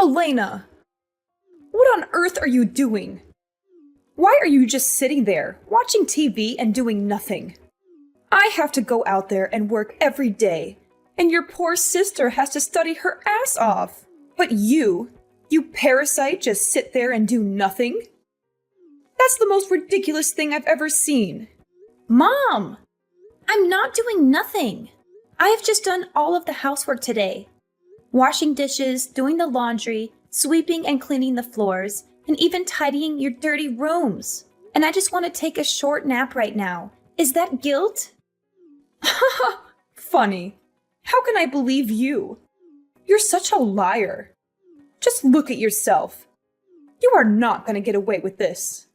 Elena! What on earth are you doing? Why are you just sitting there, watching TV and doing nothing? I have to go out there and work every day, and your poor sister has to study her ass off. But you parasite, just sit there and do nothing? That's the most ridiculous thing I've ever seen. Mom! I'm not doing nothing. I've just done all of the housework today. Washing dishes, doing the laundry, sweeping and cleaning the floors, and even tidying your dirty rooms. And I just want to take a short nap right now. Is that guilt? Funny. How can I believe you? You're such a liar. Just look at yourself. You are not going to get away with this.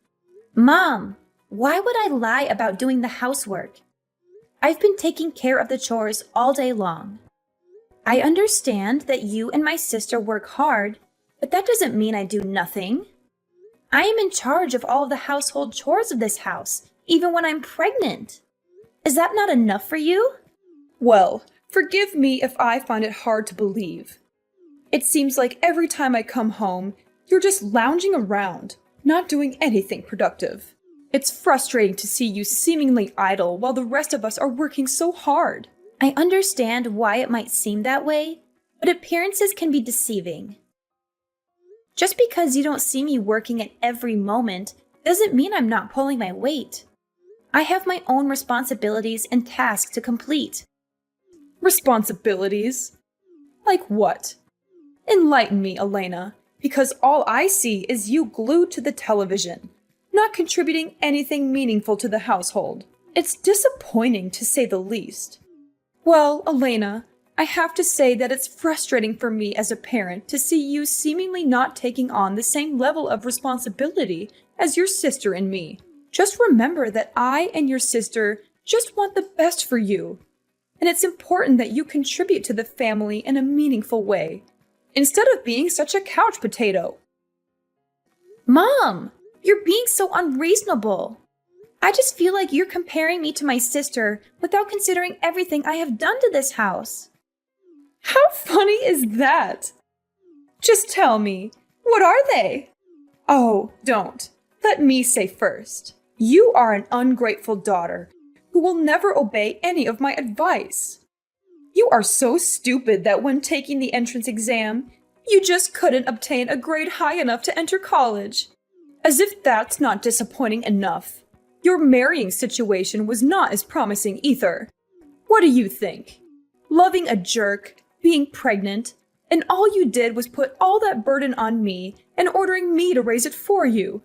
Mom, why would I lie about doing the housework? I've been taking care of the chores all day long. I understand that you and my sister work hard, but that doesn't mean I do nothing. I am in charge of all of the household chores of this house, even when I'm pregnant. Is that not enough for you? Well, forgive me if I find it hard to believe. It seems like every time I come home, you're just lounging around, not doing anything productive. It's frustrating to see you seemingly idle while the rest of us are working so hard. I understand why it might seem that way, but appearances can be deceiving. Just because you don't see me working at every moment doesn't mean I'm not pulling my weight. I have my own responsibilities and tasks to complete. Responsibilities? Like what? Enlighten me, Elena, because all I see is you glued to the television, not contributing anything meaningful to the household. It's disappointing, to say the least. Well, Elena, I have to say that it's frustrating for me as a parent to see you seemingly not taking on the same level of responsibility as your sister and me. Just remember that I and your sister just want the best for you. And it's important that you contribute to the family in a meaningful way, instead of being such a couch potato. Mom, you're being so unreasonable. I just feel like you're comparing me to my sister without considering everything I have done to this house. How funny is that? Just tell me, what are they? Oh, don't. Let me say first. You are an ungrateful daughter who will never obey any of my advice. You are so stupid that when taking the entrance exam, you just couldn't obtain a grade high enough to enter college. As if that's not disappointing enough. Your marrying situation was not as promising either. What do you think? Loving a jerk, being pregnant, and all you did was put all that burden on me and ordering me to raise it for you.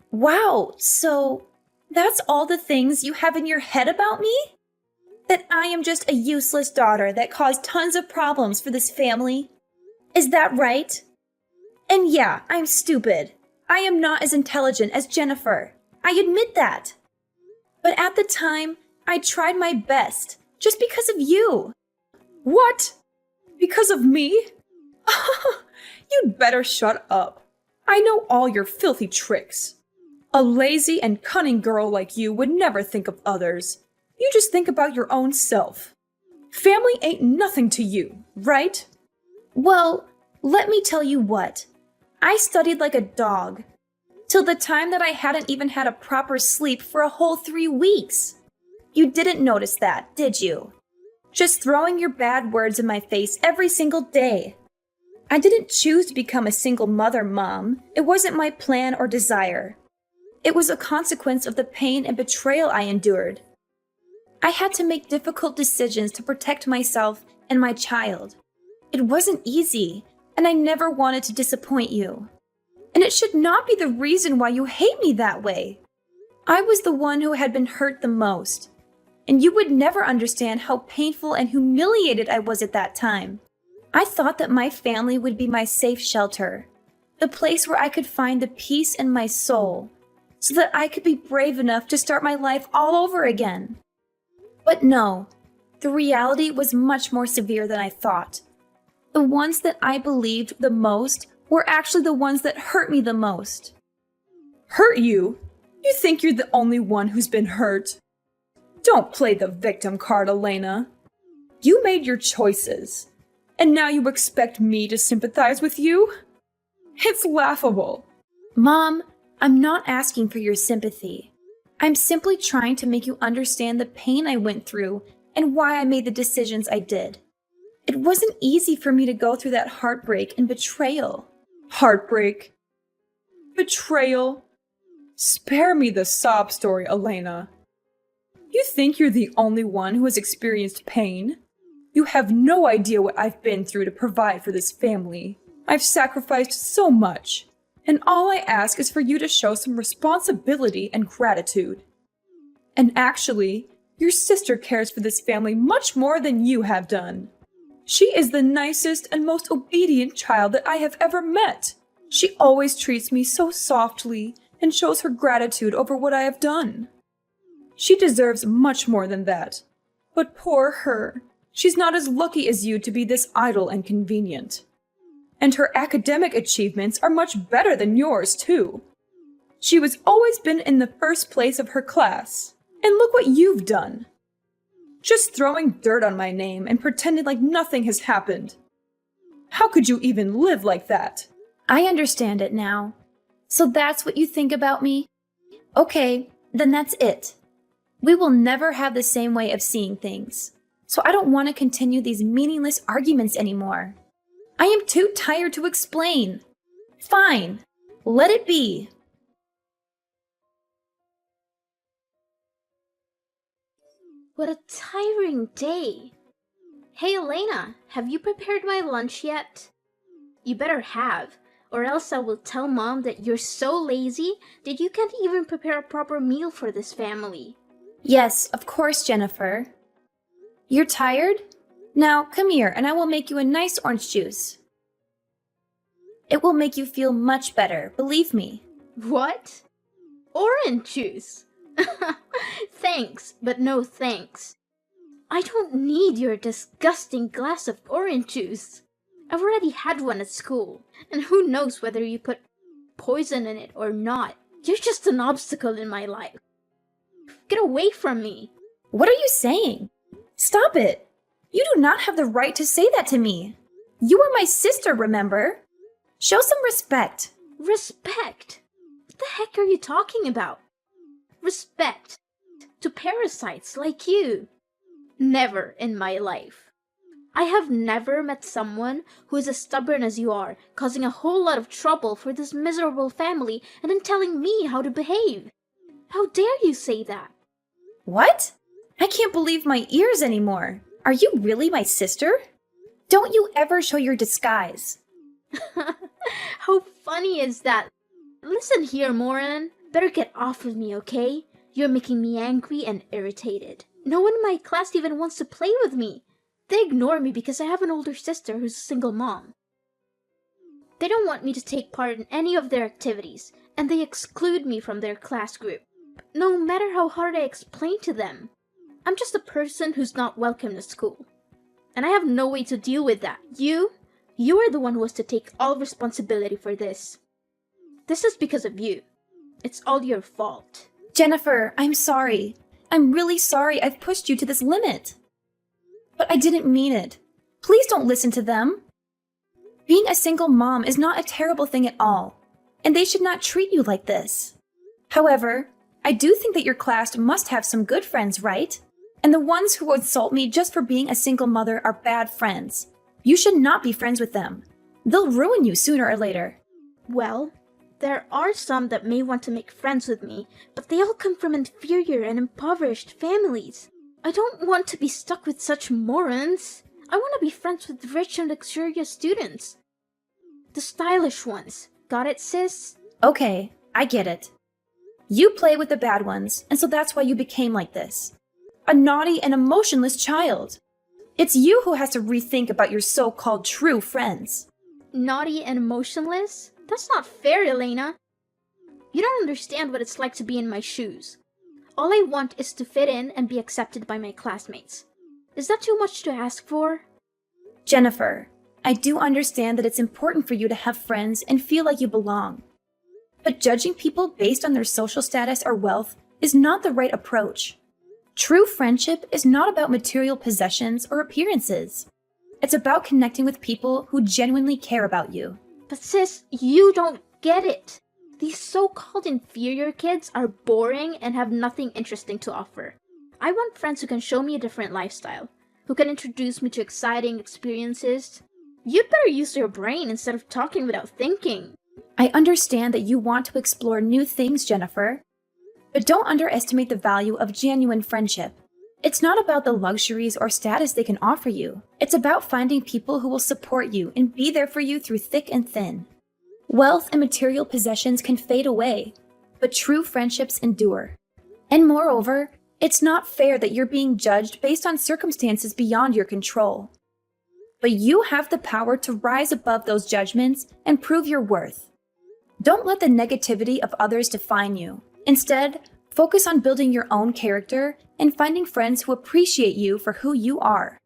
Wow, so that's all the things you have in your head about me? That I am just a useless daughter that caused tons of problems for this family? Is that right? And yeah, I'm stupid. I am not as intelligent as Jennifer. I admit that. But at the time, I tried my best, just because of you. What? Because of me? You'd better shut up. I know all your filthy tricks. A lazy and cunning girl like you would never think of others. You just think about your own self. Family ain't nothing to you, right? Well, let me tell you what. I studied like a dog. Till the time that I hadn't even had a proper sleep for a whole 3 weeks. You didn't notice that, did you? Just throwing your bad words in my face every single day. I didn't choose to become a single mother, Mom. It wasn't my plan or desire. It was a consequence of the pain and betrayal I endured. I had to make difficult decisions to protect myself and my child. It wasn't easy, and I never wanted to disappoint you. And it should not be the reason why you hate me that way. I was the one who had been hurt the most, and you would never understand how painful and humiliated I was at that time. I thought that my family would be my safe shelter, the place where I could find the peace in my soul, so that I could be brave enough to start my life all over again. But no, the reality was much more severe than I thought. The ones that I believed the most were actually the ones that hurt me the most. Hurt you? You think you're the only one who's been hurt? Don't play the victim card, Elena. You made your choices, And now you expect me to sympathize with you? It's laughable. Mom, I'm not asking for your sympathy. I'm simply trying to make you understand the pain I went through and why I made the decisions I did. It wasn't easy for me to go through that heartbreak and betrayal. Heartbreak. Betrayal. Spare me the sob story, Elena. You think you're the only one who has experienced pain? You have no idea what I've been through to provide for this family. I've sacrificed so much, and all I ask is for you to show some responsibility and gratitude. And actually, your sister cares for this family much more than you have done. She is the nicest and most obedient child that I have ever met. She always treats me so softly and shows her gratitude over what I have done. She deserves much more than that. But poor her. She's not as lucky as you to be this idle and convenient. And her academic achievements are much better than yours, too. She was always been in the first place of her class. And look what you've done. Just throwing dirt on my name and pretending like nothing has happened. How could you even live like that? I understand it now. So that's what you think about me? Okay, then that's it. We will never have the same way of seeing things. So I don't want to continue these meaningless arguments anymore. I am too tired to explain. Fine, let it be. What a tiring day. Hey Elena, have you prepared my lunch yet? You better have, or else I will tell Mom that you're so lazy that you can't even prepare a proper meal for this family. Yes, of course, Jennifer. You're tired? Now, come here and I will make you a nice orange juice. It will make you feel much better, believe me. What? Orange juice? Thanks, but no thanks. I don't need your disgusting glass of orange juice. I've already had one at school, and who knows whether you put poison in it or not. You're just an obstacle in my life. Get away from me. What are you saying? Stop it. You do not have the right to say that to me. You are my sister, remember? Show some respect. Respect? What the heck are you talking about? Respect to parasites like you? Never in my life. I have never met someone who is as stubborn as you are, causing a whole lot of trouble for this miserable family and then telling me how to behave. How dare you say that? What? I can't believe my ears anymore. Are you really my sister? Don't you ever show your disguise. How funny is that? Listen here, Moran. Better get off of me, okay? You're making me angry and irritated. No one in my class even wants to play with me. They ignore me because I have an older sister who's a single mom. They don't want me to take part in any of their activities, and they exclude me from their class group. No matter how hard I explain to them. I'm just a person who's not welcome to school. And I have no way to deal with that. You are the one who has to take all responsibility for this. This is because of you. It's all your fault. Jennifer, I'm sorry. I'm really sorry I've pushed you to this limit. But I didn't mean it. Please don't listen to them. Being a single mom is not a terrible thing at all, and they should not treat you like this. However, I do think that your class must have some good friends, right? And the ones who insult me just for being a single mother are bad friends. You should not be friends with them. They'll ruin you sooner or later. Well, there are some that may want to make friends with me, but they all come from inferior and impoverished families. I don't want to be stuck with such morons. I want to be friends with rich and luxurious students. The stylish ones. Got it, sis? Okay, I get it. You play with the bad ones, and so that's why you became like this. A naughty and emotionless child. It's you who has to rethink about your so-called true friends. Naughty and emotionless? That's not fair, Elena. You don't understand what it's like to be in my shoes. All I want is to fit in and be accepted by my classmates. Is that too much to ask for? Jennifer, I do understand that it's important for you to have friends and feel like you belong. But judging people based on their social status or wealth is not the right approach. True friendship is not about material possessions or appearances. It's about connecting with people who genuinely care about you. But sis, you don't get it. These so-called inferior kids are boring and have nothing interesting to offer. I want friends who can show me a different lifestyle, who can introduce me to exciting experiences. You'd better use your brain instead of talking without thinking. I understand that you want to explore new things, Jennifer. But don't underestimate the value of genuine friendship. It's not about the luxuries or status they can offer you. It's about finding people who will support you and be there for you through thick and thin. Wealth and material possessions can fade away, but true friendships endure. And moreover, it's not fair that you're being judged based on circumstances beyond your control. But you have the power to rise above those judgments and prove your worth. Don't let the negativity of others define you. Instead, focus on building your own character and finding friends who appreciate you for who you are.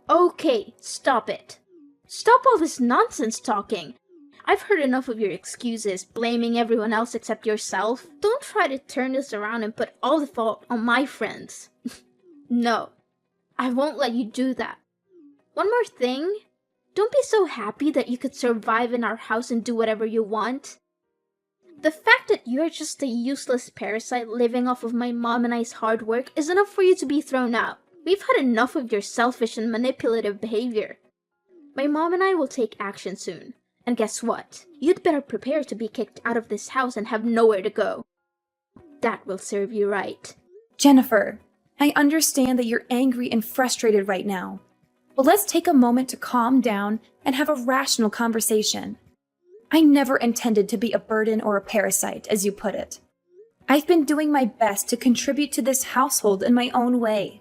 Okay, stop it. Stop all this nonsense talking. I've heard enough of your excuses, blaming everyone else except yourself. Don't try to turn this around and put all the fault on my friends. No, I won't let you do that. One more thing. Don't be so happy that you could survive in our house and do whatever you want. The fact that you're just a useless parasite living off of my mom and I's hard work is enough for you to be thrown out. We've had enough of your selfish and manipulative behavior. My mom and I will take action soon. And guess what? You'd better prepare to be kicked out of this house and have nowhere to go. That will serve you right. Jennifer, I understand that you're angry and frustrated right now. But let's take a moment to calm down and have a rational conversation. I never intended to be a burden or a parasite, as you put it. I've been doing my best to contribute to this household in my own way.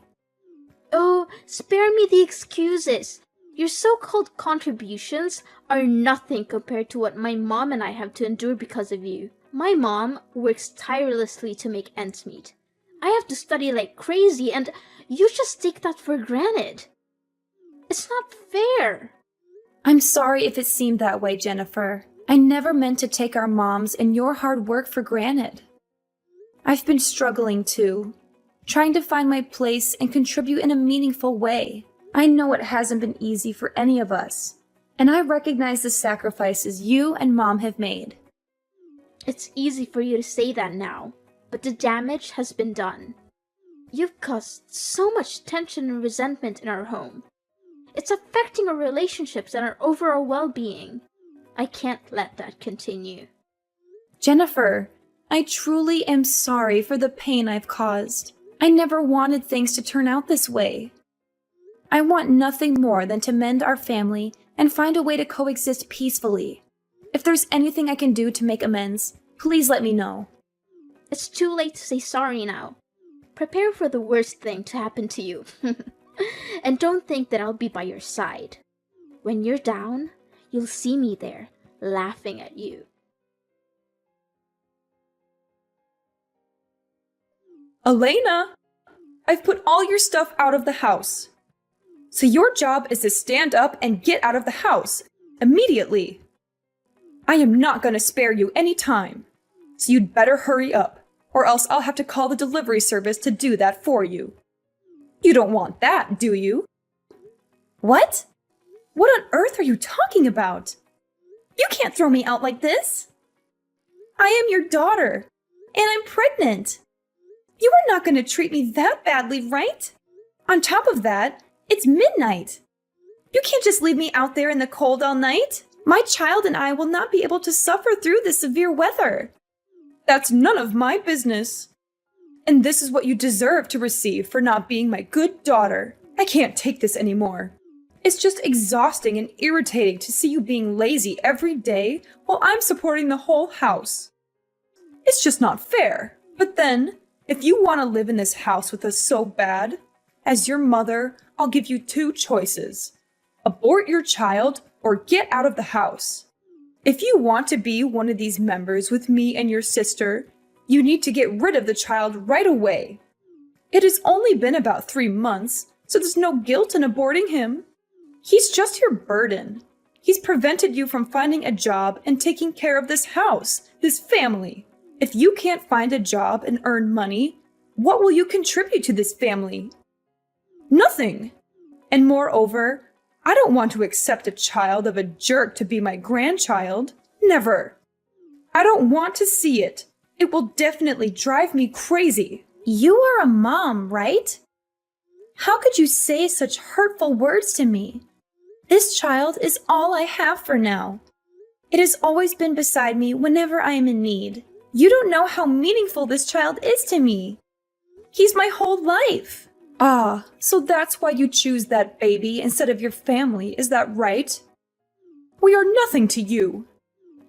Oh, spare me the excuses. Your so-called contributions are nothing compared to what my mom and I have to endure because of you. My mom works tirelessly to make ends meet. I have to study like crazy, and you just take that for granted. It's not fair. I'm sorry if it seemed that way, Jennifer. I never meant to take our moms and your hard work for granted. I've been struggling too, trying to find my place and contribute in a meaningful way. I know it hasn't been easy for any of us, and I recognize the sacrifices you and Mom have made. It's easy for you to say that now, but the damage has been done. You've caused so much tension and resentment in our home. It's affecting our relationships and our overall well-being. I can't let that continue. Jennifer, I truly am sorry for the pain I've caused. I never wanted things to turn out this way. I want nothing more than to mend our family and find a way to coexist peacefully. If there's anything I can do to make amends, please let me know. It's too late to say sorry now. Prepare for the worst thing to happen to you. And don't think that I'll be by your side. When you're down, you'll see me there, laughing at you. Elena! I've put all your stuff out of the house. So your job is to stand up and get out of the house, immediately. I am not going to spare you any time, so you'd better hurry up, or else I'll have to call the delivery service to do that for you. You don't want that, do you? What? What on earth are you talking about? You can't throw me out like this. I am your daughter, and I'm pregnant. You are not going to treat me that badly, right? On top of that, it's midnight. You can't just leave me out there in the cold all night. My child and I will not be able to suffer through this severe weather. That's none of my business. And this is what you deserve to receive for not being my good daughter. I can't take this anymore. It's just exhausting and irritating to see you being lazy every day while I'm supporting the whole house. It's just not fair. But then, if you want to live in this house with us so bad, as your mother, I'll give you two choices. Abort your child or get out of the house. If you want to be one of these members with me and your sister, you need to get rid of the child right away. It has only been about 3 months, so there's no guilt in aborting him. He's just your burden. He's prevented you from finding a job and taking care of this house, this family. If you can't find a job and earn money, what will you contribute to this family? Nothing. And moreover, I don't want to accept a child of a jerk to be my grandchild. Never. I don't want to see it. It will definitely drive me crazy. You are a mom, right? How could you say such hurtful words to me? This child is all I have for now. It has always been beside me whenever I am in need. You don't know how meaningful this child is to me. He's my whole life. Ah, so that's why you choose that baby instead of your family, is that right? We are nothing to you.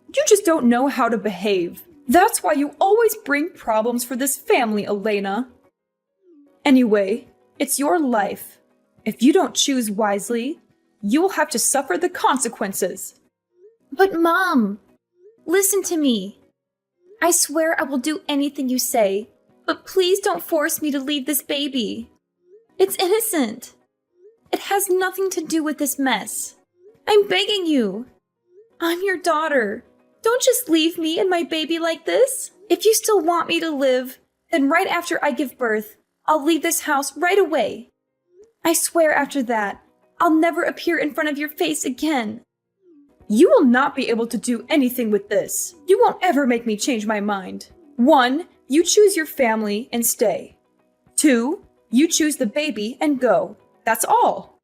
You just don't know how to behave. That's why you always bring problems for this family, Elena. Anyway, it's your life. If you don't choose wisely, you will have to suffer the consequences. But Mom, listen to me. I swear I will do anything you say, but please don't force me to leave this baby. It's innocent. It has nothing to do with this mess. I'm begging you. I'm your daughter. Don't just leave me and my baby like this. If you still want me to live, then right after I give birth, I'll leave this house right away. I swear after that, I'll never appear in front of your face again. You will not be able to do anything with this. You won't ever make me change my mind. 1, you choose your family and stay. 2, you choose the baby and go. That's all.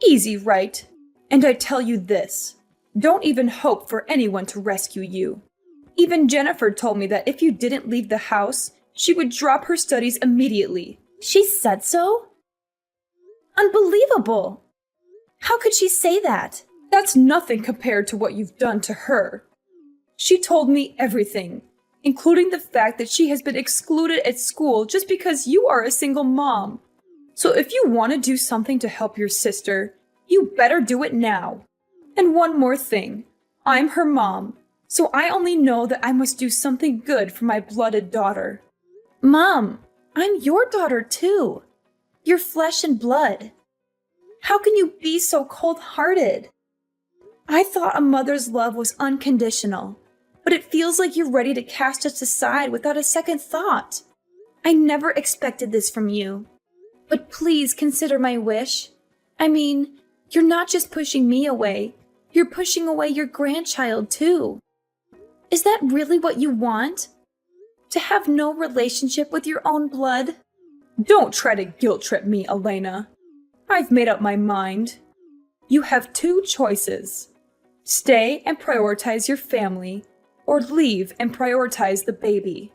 Easy, right? And I tell you this. Don't even hope for anyone to rescue you. Even Jennifer told me that if you didn't leave the house, she would drop her studies immediately. She said so? Unbelievable! How could she say that? That's nothing compared to what you've done to her. She told me everything, including the fact that she has been excluded at school just because you are a single mom. So if you want to do something to help your sister, you better do it now. And one more thing. I'm her mom, so I only know that I must do something good for my blooded daughter. Mom, I'm your daughter too. You're flesh and blood. How can you be so cold-hearted? I thought a mother's love was unconditional, but it feels like you're ready to cast us aside without a second thought. I never expected this from you. But please consider my wish. I mean, you're not just pushing me away, you're pushing away your grandchild too. Is that really what you want? To have no relationship with your own blood? Don't try to guilt trip me, Elena. I've made up my mind. You have 2 choices. Stay and prioritize your family, or leave and prioritize the baby.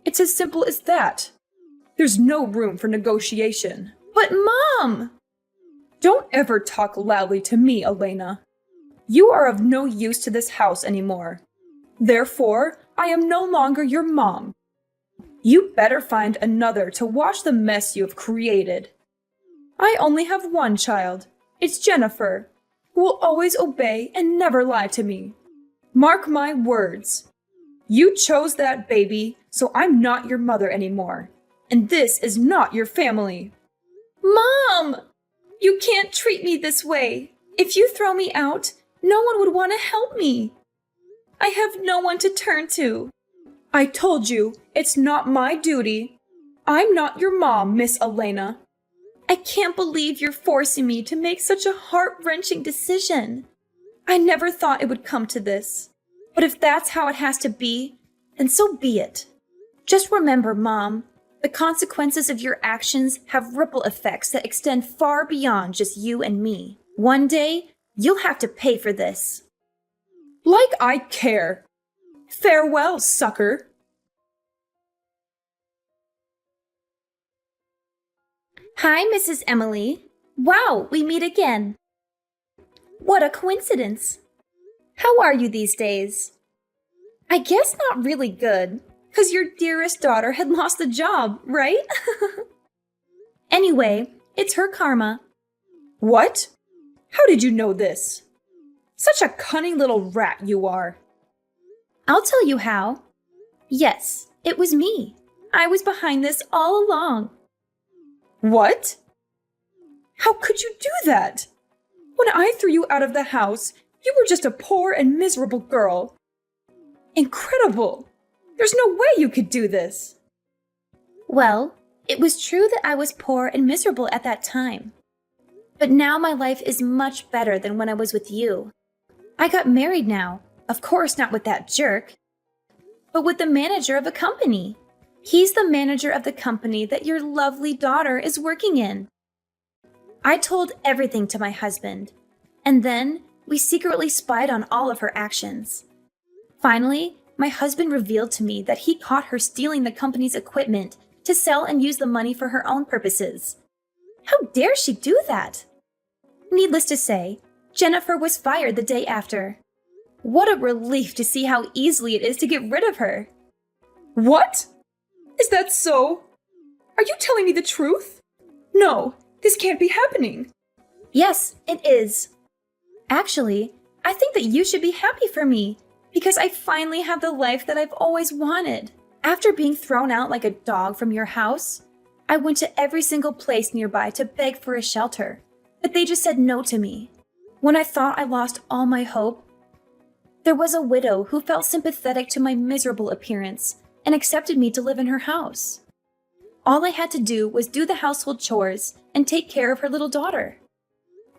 It's as simple as that. There's no room for negotiation. But Mom! Don't ever talk loudly to me, Elena. You are of no use to this house anymore. Therefore, I am no longer your mom. You better find another to wash the mess you have created. I only have one child. It's Jennifer, who will always obey and never lie to me. Mark my words. You chose that baby, so I'm not your mother anymore. And this is not your family. Mom! You can't treat me this way. If you throw me out, no one would want to help me. I have no one to turn to. I told you, it's not my duty. I'm not your mom, Miss Elena. I can't believe you're forcing me to make such a heart-wrenching decision. I never thought it would come to this. But if that's how it has to be, then so be it. Just remember, Mom, the consequences of your actions have ripple effects that extend far beyond just you and me. One day, you'll have to pay for this. Like I care. Farewell, sucker. Hi, Mrs. Emily. Wow, we meet again. What a coincidence. How are you these days? I guess not really good, 'cause your dearest daughter had lost the job, right? Anyway, it's her karma. What? How did you know this? Such a cunning little rat you are. I'll tell you how. Yes, it was me. I was behind this all along. What? How could you do that? When I threw you out of the house, you were just a poor and miserable girl. Incredible! There's no way you could do this. Well, it was true that I was poor and miserable at that time. But now my life is much better than when I was with you. I got married now, of course not with that jerk, but with the manager of a company. He's the manager of the company that your lovely daughter is working in. I told everything to my husband, and then we secretly spied on all of her actions. Finally, my husband revealed to me that he caught her stealing the company's equipment to sell and use the money for her own purposes. How dare she do that? Needless to say, Jennifer was fired the day after. What a relief to see how easily it is to get rid of her. What? Is that so? Are you telling me the truth? No, this can't be happening. Yes, it is. Actually, I think that you should be happy for me, because I finally have the life that I've always wanted. After being thrown out like a dog from your house, I went to every single place nearby to beg for a shelter, but they just said no to me. When I thought I lost all my hope, there was a widow who felt sympathetic to my miserable appearance and accepted me to live in her house. All I had to do was do the household chores and take care of her little daughter.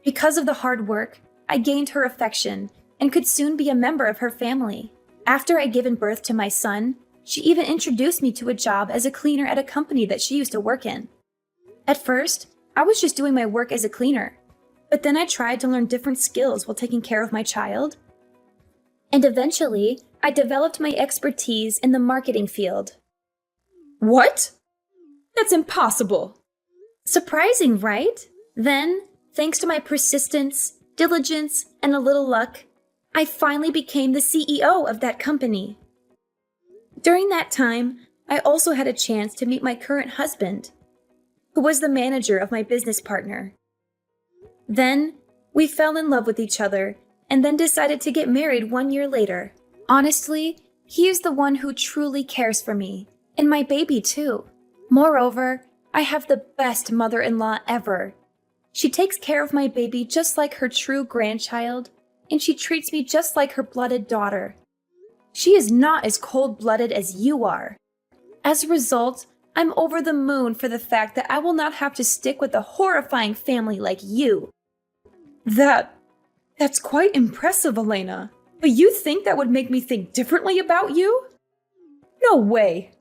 Because of the hard work, I gained her affection and could soon be a member of her family. After I'd given birth to my son, she even introduced me to a job as a cleaner at a company that she used to work in. At first, I was just doing my work as a cleaner, but then I tried to learn different skills while taking care of my child. And eventually, I developed my expertise in the marketing field. What? That's impossible. Surprising, right? Then, thanks to my persistence, diligence, and a little luck, I finally became the CEO of that company. During that time, I also had a chance to meet my current husband, who was the manager of my business partner. Then, we fell in love with each other and then decided to get married 1 year later. Honestly, he is the one who truly cares for me, and my baby too. Moreover, I have the best mother-in-law ever. She takes care of my baby just like her true grandchild, and she treats me just like her blooded daughter. She is not as cold-blooded as you are. As a result, I'm over the moon for the fact that I will not have to stick with a horrifying family like you. That's quite impressive, Elena. But you think that would make me think differently about you? No way.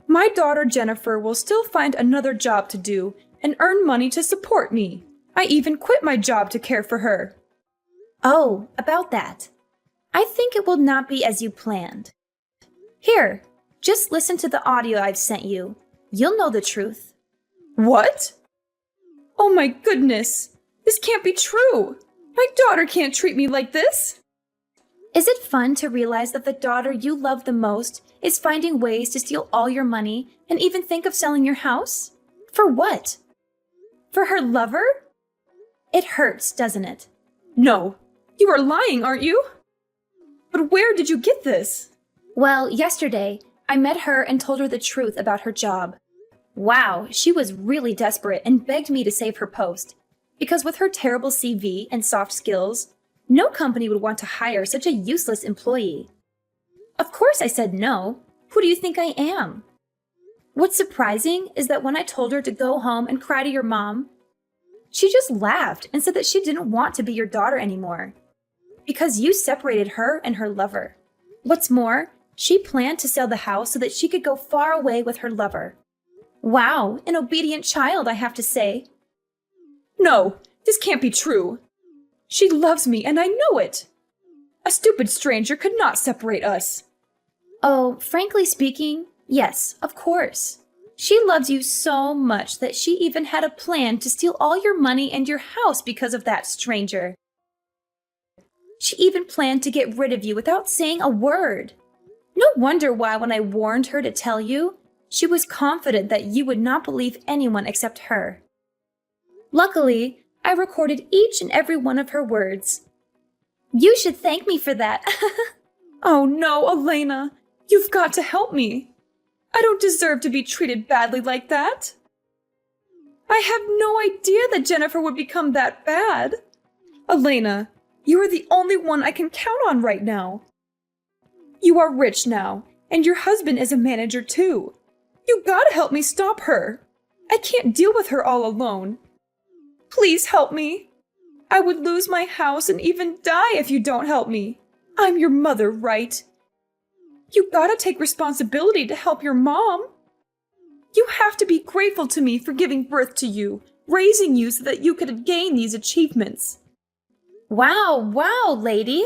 My daughter Jennifer will still find another job to do and earn money to support me. I even quit my job to care for her. Oh, about that. I think it will not be as you planned. Here, just listen to the audio I've sent you. You'll know the truth. What? Oh my goodness. This can't be true. My daughter can't treat me like this. Is it fun to realize that the daughter you love the most is finding ways to steal all your money and even think of selling your house? For what? For her lover? It hurts, doesn't it? No, you are lying, aren't you? But where did you get this? Well, yesterday, I met her and told her the truth about her job. Wow, she was really desperate and begged me to save her post. Because with her terrible CV and soft skills, no company would want to hire such a useless employee. Of course I said no. Who do you think I am? What's surprising is that when I told her to go home and cry to your mom, she just laughed and said that she didn't want to be your daughter anymore. Because you separated her and her lover. What's more, she planned to sell the house so that she could go far away with her lover. Wow, an obedient child, I have to say. No, this can't be true. She loves me and I know it. A stupid stranger could not separate us. Oh, frankly speaking, yes, of course. She loves you so much that she even had a plan to steal all your money and your house because of that stranger. She even planned to get rid of you without saying a word. No wonder why when I warned her to tell you, she was confident that you would not believe anyone except her. Luckily, I recorded each and every one of her words. You should thank me for that. Oh no, Elena, you've got to help me. I don't deserve to be treated badly like that. I have no idea that Jennifer would become that bad. Elena, you are the only one I can count on right now. You are rich now, and your husband is a manager too. You gotta help me stop her. I can't deal with her all alone. Please help me. I would lose my house and even die if you don't help me. I'm your mother, right? You gotta take responsibility to help your mom. You have to be grateful to me for giving birth to you, raising you so that you could gain these achievements. Wow, lady.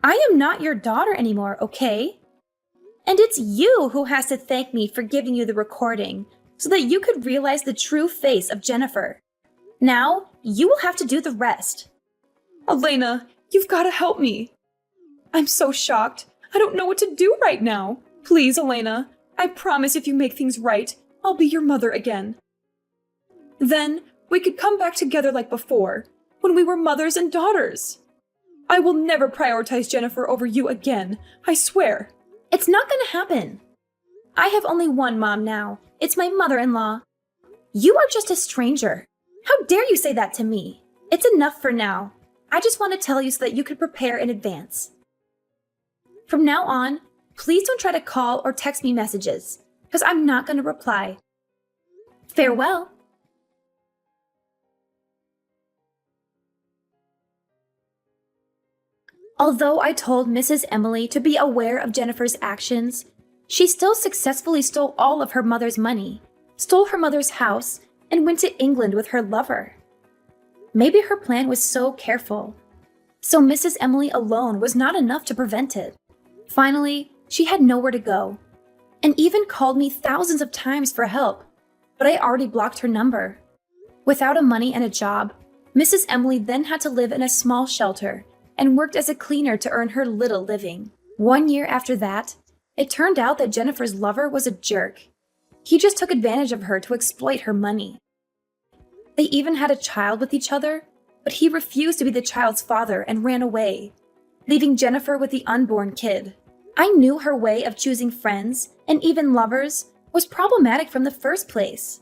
I am not your daughter anymore, okay? And it's you who has to thank me for giving you the recording so that you could realize the true face of Jennifer. Now, you will have to do the rest. Elena, you've got to help me. I'm so shocked. I don't know what to do right now. Please, Elena, I promise if you make things right, I'll be your mother again. Then we could come back together like before, when we were mothers and daughters. I will never prioritize Jennifer over you again, I swear. It's not gonna happen. I have only one mom now. It's my mother-in-law. You are just a stranger. How dare you say that to me? It's enough for now. I just want to tell you so that you could prepare in advance. From now on, please don't try to call or text me messages, because I'm not going to reply. Farewell. Although I told Mrs. Emily to be aware of Jennifer's actions, she still successfully stole all of her mother's money, stole her mother's house, and went to England with her lover. Maybe her plan was so careful. So Mrs. Emily alone was not enough to prevent it. Finally, she had nowhere to go, and even called me thousands of times for help, but I already blocked her number. Without a money and a job, Mrs. Emily then had to live in a small shelter and worked as a cleaner to earn her little living. 1 year after that, it turned out that Jennifer's lover was a jerk. He just took advantage of her to exploit her money. They even had a child with each other, but he refused to be the child's father and ran away, leaving Jennifer with the unborn kid. I knew her way of choosing friends, and even lovers, was problematic from the first place.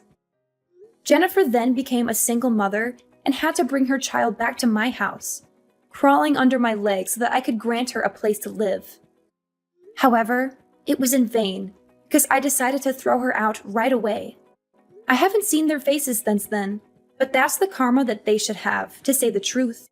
Jennifer then became a single mother and had to bring her child back to my house, crawling under my legs so that I could grant her a place to live. However, it was in vain, because I decided to throw her out right away. I haven't seen their faces since then, but that's the karma that they should have, to say the truth.